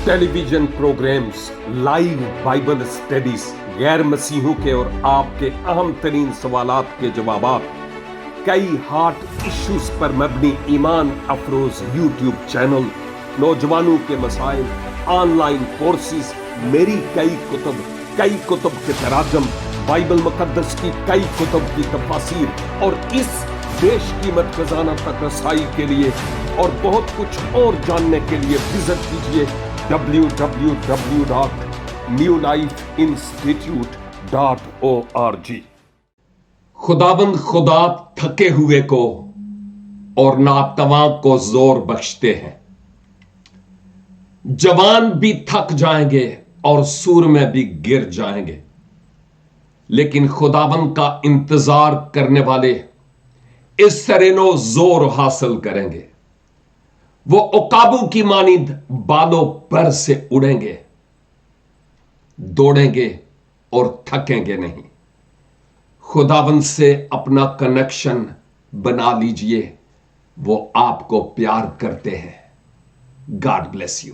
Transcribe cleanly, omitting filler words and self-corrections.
Television programmes, live Bible studies, गैर मसीहों के और आपके अहम तरीन सवालात के जवाबात, कई हार्ट इश्यूज पर मबनी ईमान अफरोज यूट्यूब चैनल, नौजवानों के मसाइल, ऑनलाइन कोर्सेज, मेरी कई कुतुब के तराजम, बाइबल मुकद्दस की कई कुतुब की तफासीर और इस बेशकीमत खजाना तक रसाई के लिए और बहुत कुछ और जानने के लिए विजिट कीजिए www.newlifeinstitute.org। खुदाबंद खुदा थके हुए को और नातवां को जोर बख्शते हैं। जवान भी थक जाएंगे और सूर में भी गिर जाएंगे, लेकिन खुदाबंद का इंतजार करने वाले इस सरेनो जोर हासिल करेंगे। वो उकाबू की मानिंद बालों पर से उड़ेंगे, दौड़ेंगे और थकेंगे नहीं। खुदाबंद से अपना कनेक्शन बना लीजिए, वो आपको प्यार करते हैं। God bless you.